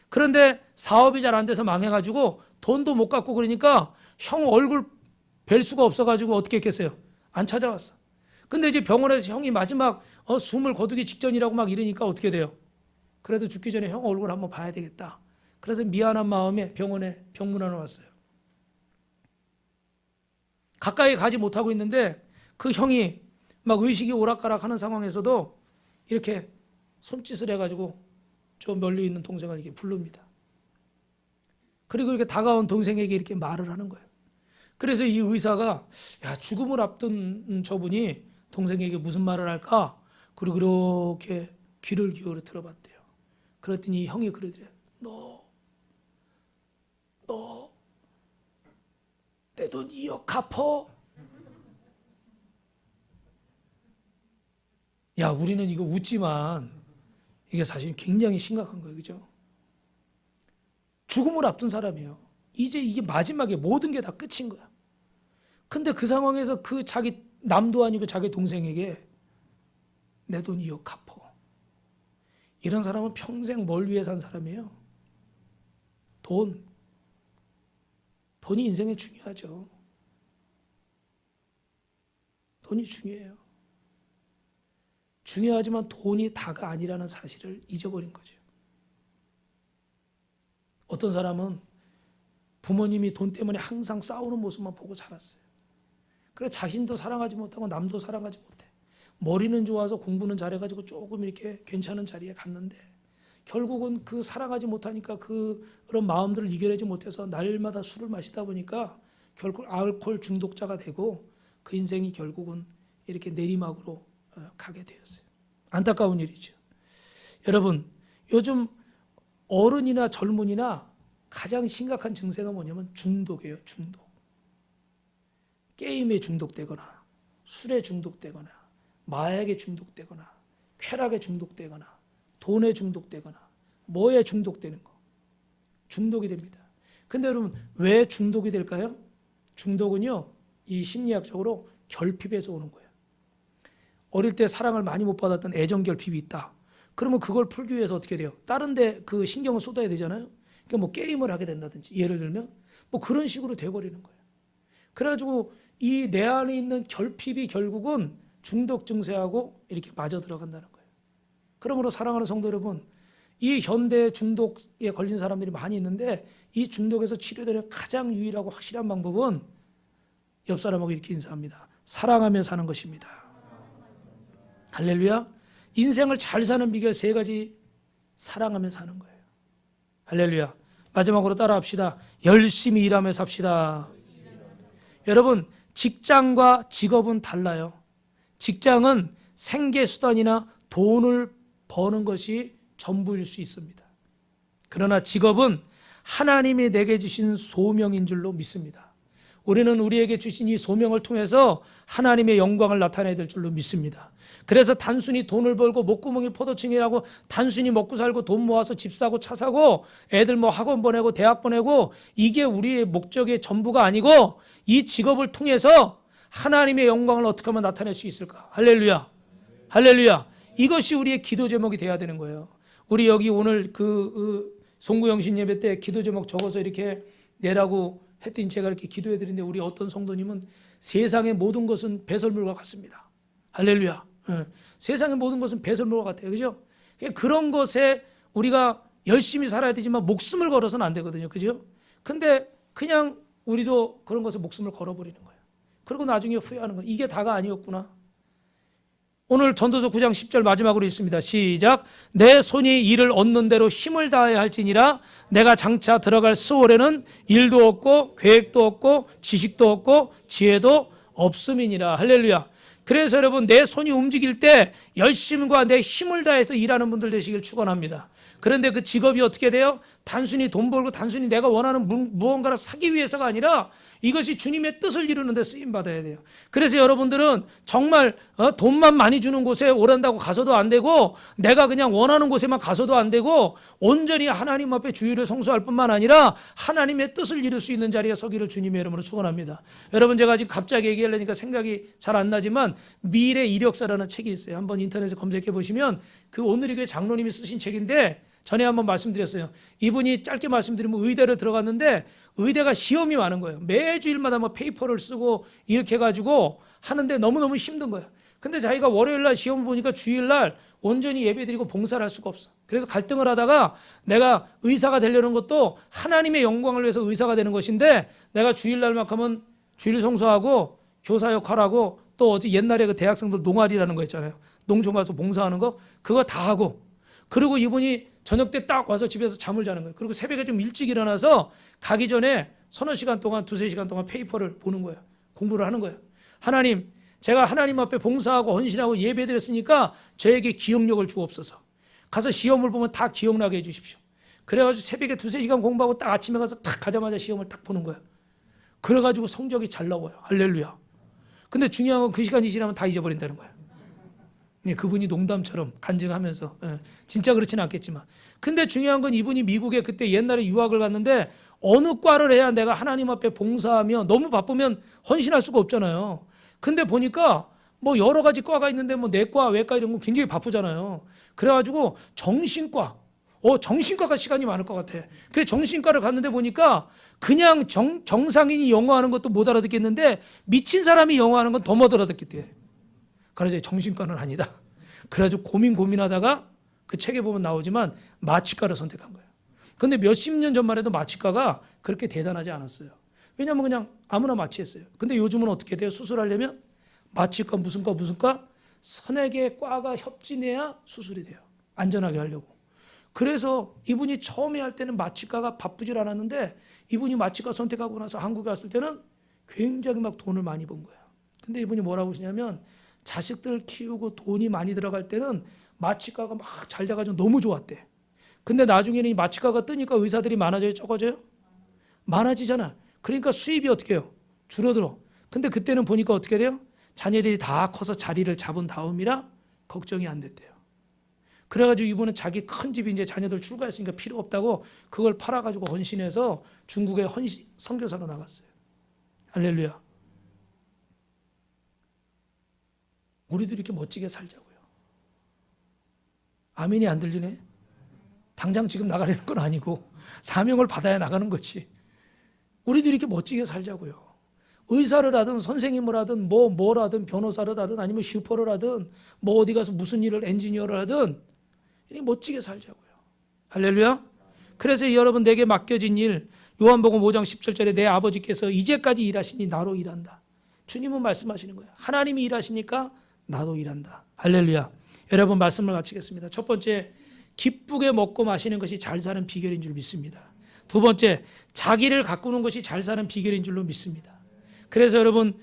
그런데 사업이 잘 안 돼서 망해가지고 돈도 못 갚고 그러니까 형 얼굴 뵐 수가 없어가지고 어떻게 했겠어요? 안 찾아왔어. 근데 이제 병원에서 형이 마지막 숨을 거두기 직전이라고 막 이러니까 어떻게 돼요? 그래도 죽기 전에 형 얼굴 한번 봐야 되겠다. 그래서 미안한 마음에 병원에 병문안을 왔어요. 가까이 가지 못하고 있는데 그 형이 막 의식이 오락가락하는 상황에서도 이렇게 손짓을 해가지고 저 멀리 있는 동생을 이렇게 부릅니다. 그리고 이렇게 다가온 동생에게 이렇게 말을 하는 거예요. 그래서 이 의사가 야, 죽음을 앞둔 저분이 동생에게 무슨 말을 할까? 그리고 그렇게 귀를 기울여 들어봤대요. 그랬더니 형이 그러더래요. 너 내 돈 2억 갚어? 야, 우리는 이거 웃지만 이게 사실 굉장히 심각한 거예요. 그죠? 죽음을 앞둔 사람이에요. 이제 이게 마지막에 모든 게 다 끝인 거야. 근데 그 상황에서 그 자기 남도 아니고 자기 동생에게 내 돈 2억 갚어. 이런 사람은 평생 뭘 위해 산 사람이에요? 돈이 인생에 중요하죠. 돈이 중요해요. 중요하지만 돈이 다가 아니라는 사실을 잊어버린 거죠. 어떤 사람은 부모님이 돈 때문에 항상 싸우는 모습만 보고 자랐어요. 그래 자신도 사랑하지 못하고 남도 사랑하지 못해. 머리는 좋아서 공부는 잘해가지고 조금 이렇게 괜찮은 자리에 갔는데 결국은 그 사랑하지 못하니까 그런 마음들을 이겨내지 못해서 날마다 술을 마시다 보니까 결국 알코올 중독자가 되고 그 인생이 결국은 이렇게 내리막으로 가게 되었어요. 안타까운 일이죠. 여러분, 요즘 어른이나 젊은이나 가장 심각한 증세가 뭐냐면 중독이에요. 중독. 게임에 중독되거나 술에 중독되거나 마약에 중독되거나 쾌락에 중독되거나 돈에 중독되거나 뭐에 중독되는 거. 중독이 됩니다. 근데 여러분 왜 중독이 될까요? 중독은요, 이 심리학적으로 결핍에서 오는 거예요. 어릴 때 사랑을 많이 못 받았던 애정 결핍이 있다. 그러면 그걸 풀기 위해서 어떻게 돼요? 다른 데 그 신경을 쏟아야 되잖아요. 그러니까 뭐 게임을 하게 된다든지 예를 들면 뭐 그런 식으로 돼버리는 거예요. 그래가지고 이 내 안에 있는 결핍이 결국은 중독 증세하고 이렇게 맞아 들어간다는 거예요. 그러므로 사랑하는 성도 여러분, 이 현대 중독에 걸린 사람들이 많이 있는데 이 중독에서 치료되는 가장 유일하고 확실한 방법은 옆 사람하고 이렇게 인사합니다. 사랑하며 사는 것입니다. 할렐루야. 인생을 잘 사는 비결 3가지, 사랑하며 사는 거예요. 할렐루야. 마지막으로 따라합시다. 열심히 일하며 삽시다. 여러분, 직장과 직업은 달라요. 직장은 생계수단이나 돈을 버는 것이 전부일 수 있습니다. 그러나 직업은 하나님이 내게 주신 소명인 줄로 믿습니다. 우리는 우리에게 주신 이 소명을 통해서 하나님의 영광을 나타내야 될 줄로 믿습니다. 그래서 단순히 돈을 벌고 목구멍이 포도청이라고 단순히 먹고 살고 돈 모아서 집 사고 차 사고 애들 뭐 학원 보내고 대학 보내고 이게 우리의 목적의 전부가 아니고 이 직업을 통해서 하나님의 영광을 어떻게 하면 나타낼 수 있을까? 할렐루야. 할렐루야. 이것이 우리의 기도 제목이 돼야 되는 거예요. 우리 여기 오늘 송구영신 예배 때 기도 제목 적어서 이렇게 내라고 했더니 제가 이렇게 기도해 드리는데 우리 어떤 성도님은 세상의 모든 것은 배설물과 같습니다. 할렐루야. 세상의 모든 것은 배설물과 같아요. 그죠? 그런 것에 우리가 열심히 살아야 되지만 목숨을 걸어서는 안 되거든요. 그죠? 근데 그냥 우리도 그런 것에 목숨을 걸어버리는 거예요. 그리고 나중에 후회하는 거예요. 이게 다가 아니었구나. 오늘 전도서 9장 10절 마지막으로 있습니다. 시작. 내 손이 일을 얻는 대로 힘을 다해야 할지니라. 내가 장차 들어갈 스월에는 일도 없고 계획도 없고 지식도 없고 지혜도 없음이니라. 할렐루야. 그래서 여러분 내 손이 움직일 때 열심과 내 힘을 다해서 일하는 분들 되시길 축원합니다. 그런데 그 직업이 어떻게 돼요? 단순히 돈 벌고 단순히 내가 원하는 무언가를 사기 위해서가 아니라 이것이 주님의 뜻을 이루는 데 쓰임 받아야 돼요. 그래서 여러분들은 정말 돈만 많이 주는 곳에 오란다고 가서도 안 되고 내가 그냥 원하는 곳에만 가서도 안 되고 온전히 하나님 앞에 주의를 성수할 뿐만 아니라 하나님의 뜻을 이룰 수 있는 자리에 서기를 주님의 이름으로 축원합니다. 여러분 제가 지금 갑자기 얘기하려니까 생각이 잘 안 나지만 미래 이력서라는 책이 있어요. 한번 인터넷에 검색해 보시면 그 오늘의 교회 장로님이 쓰신 책인데 전에 한번 말씀드렸어요. 이분이 짧게 말씀드리면 의대를 들어갔는데 의대가 시험이 많은 거예요. 매주일마다 뭐 페이퍼를 쓰고 이렇게 해가지고 하는데 너무너무 힘든 거예요. 근데 자기가 월요일날 시험 보니까 주일날 온전히 예배드리고 봉사를 할 수가 없어. 그래서 갈등을 하다가 내가 의사가 되려는 것도 하나님의 영광을 위해서 의사가 되는 것인데 내가 주일날만큼은 주일 성수하고 교사 역할하고 또 어제 옛날에 그 대학생들 농아리라는 거 있잖아요. 농촌 가서 봉사하는 거 그거 다 하고 그리고 이분이 저녁 때 딱 와서 집에서 잠을 자는 거예요. 그리고 새벽에 좀 일찍 일어나서 가기 전에 서너 시간 동안 두세 시간 동안 페이퍼를 보는 거예요. 공부를 하는 거예요. 하나님, 제가 하나님 앞에 봉사하고 헌신하고 예배드렸으니까 저에게 기억력을 주옵소서. 가서 시험을 보면 다 기억나게 해주십시오. 그래가지고 새벽에 2-3시간 공부하고 딱 아침에 가서 딱 가자마자 시험을 딱 보는 거야. 그래가지고 성적이 잘 나와요. 할렐루야. 근데 중요한 건 그 시간이 지나면 다 잊어버린다는 거야. 그분이 농담처럼 간증하면서, 진짜 그렇지는 않겠지만. 근데 중요한 건 이분이 미국에 그때 옛날에 유학을 갔는데 어느 과를 해야 내가 하나님 앞에 봉사하며, 너무 바쁘면 헌신할 수가 없잖아요. 근데 보니까 뭐 여러 가지 과가 있는데 뭐 내과, 외과 이런 거 굉장히 바쁘잖아요. 그래가지고 정신과, 정신과가 시간이 많을 것 같아. 그래서 정신과를 갔는데 보니까 그냥 정상인이 영어하는 것도 못 알아듣겠는데 미친 사람이 영어하는 건 더 못 알아듣겠대. 그래서 정신과는 아니다. 그래가지고 고민하다가 그 책에 보면 나오지만 마취과를 선택한 거예요. 근데 몇십 년 전만 해도 마취과가 그렇게 대단하지 않았어요. 왜냐하면 그냥 아무나 마취했어요. 근데 요즘은 어떻게 돼요? 수술하려면 마취과 무슨 과 서너 개 과가 협진해야 수술이 돼요. 안전하게 하려고. 그래서 이분이 처음에 할 때는 마취과가 바쁘질 않았는데 이분이 마취과 선택하고 나서 한국에 왔을 때는 굉장히 막 돈을 많이 번 거예요. 근데 이분이 뭐라고 하시냐면 자식들 키우고 돈이 많이 들어갈 때는 마취과가 막 잘 돼가지고 너무 좋았대. 근데 나중에는 이 마취과가 뜨니까 의사들이 많아져요, 적어져요? 많아지잖아. 그러니까 수입이 어떻게 해요? 줄어들어. 근데 그때는 보니까 어떻게 돼요? 자녀들이 다 커서 자리를 잡은 다음이라 걱정이 안 됐대요. 그래가지고 이분은 자기 큰 집이 이제 자녀들 출가했으니까 필요 없다고 그걸 팔아가지고 헌신해서 중국에 선교사로 나갔어요. 할렐루야. 우리도 이렇게 멋지게 살자고요. 아멘이 안 들리네? 당장 지금 나가려는 건 아니고 사명을 받아야 나가는 거지. 우리도 이렇게 멋지게 살자고요. 의사를 하든 선생님을 하든 뭘 하든 변호사를 하든 아니면 슈퍼를 하든 뭐 어디 가서 무슨 일을 엔지니어를 하든 이렇게 멋지게 살자고요. 할렐루야. 그래서 여러분 내게 맡겨진 일 요한복음 5장 17절에 내 아버지께서 이제까지 일하시니 나로 일한다. 주님은 말씀하시는 거예요. 하나님이 일하시니까 나도 일한다. 할렐루야. 여러분 말씀을 마치겠습니다. 첫 번째, 기쁘게 먹고 마시는 것이 잘 사는 비결인 줄 믿습니다. 두 번째, 자기를 가꾸는 것이 잘 사는 비결인 줄로 믿습니다. 그래서 여러분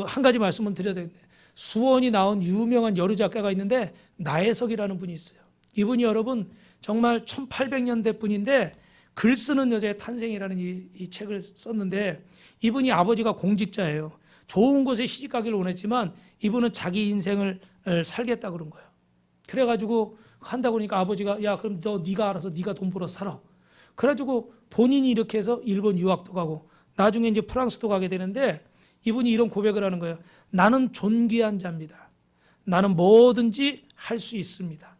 한 가지 말씀은 드려야 되는데 수원이 나온 유명한 여류 작가가 있는데 나혜석이라는 분이 있어요. 이분이 여러분 정말 1800년대 분인데 글 쓰는 여자의 탄생이라는 이 책을 썼는데 이분이 아버지가 공직자예요. 좋은 곳에 시집가기를 원했지만 이분은 자기 인생을 살겠다 그런 거예요. 그래가지고 한다고 그러니까 아버지가 야 그럼 네가 알아서 네가 돈 벌어서 살아. 그래가지고 본인이 이렇게 해서 일본 유학도 가고 나중에 이제 프랑스도 가게 되는데 이분이 이런 고백을 하는 거예요. 나는 존귀한 자입니다. 나는 뭐든지 할 수 있습니다.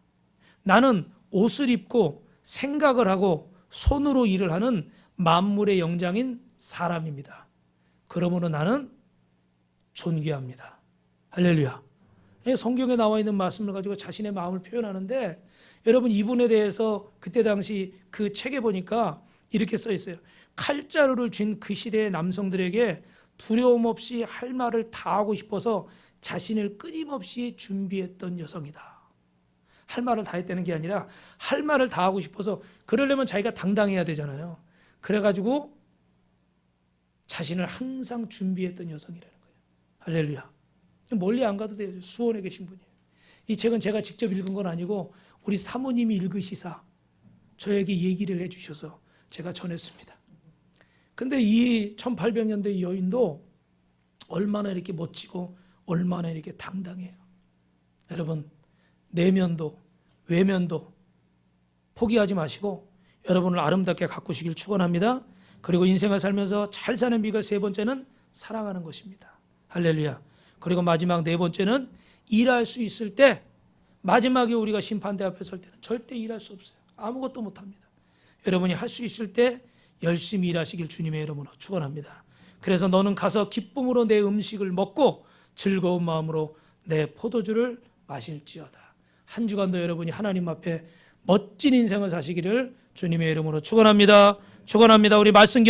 나는 옷을 입고 생각을 하고 손으로 일을 하는 만물의 영장인 사람입니다. 그러므로 나는 존귀합니다. 할렐루야. 성경에 나와 있는 말씀을 가지고 자신의 마음을 표현하는데 여러분 이분에 대해서 그때 당시 그 책에 보니까 이렇게 써 있어요. 칼자루를 쥔 그 시대의 남성들에게 두려움 없이 할 말을 다 하고 싶어서 자신을 끊임없이 준비했던 여성이다. 할 말을 다 했다는 게 아니라 할 말을 다 하고 싶어서 그러려면 자기가 당당해야 되잖아요. 그래가지고 자신을 항상 준비했던 여성이라는 거예요. 할렐루야. 멀리 안 가도 돼요. 수원에 계신 분이에요. 이 책은 제가 직접 읽은 건 아니고 우리 사모님이 읽으시사 저에게 얘기를 해주셔서 제가 전했습니다. 근데 이 1800년대 여인도 얼마나 이렇게 멋지고 얼마나 이렇게 당당해요. 여러분 내면도 외면도 포기하지 마시고 여러분을 아름답게 가꾸시길 축원합니다. 그리고 인생을 살면서 잘 사는 비결 세 번째는 사랑하는 것입니다. 할렐루야. 그리고 마지막 네 번째는 일할 수 있을 때 마지막에 우리가 심판대 앞에 설 때는 절대 일할 수 없어요. 아무것도 못합니다. 여러분이 할 수 있을 때 열심히 일하시길 주님의 이름으로 축원합니다. 그래서 너는 가서 기쁨으로 내 음식을 먹고 즐거운 마음으로 내 포도주를 마실지어다. 한 주간도 여러분이 하나님 앞에 멋진 인생을 사시기를 주님의 이름으로 축원합니다. 축원합니다. 우리 말씀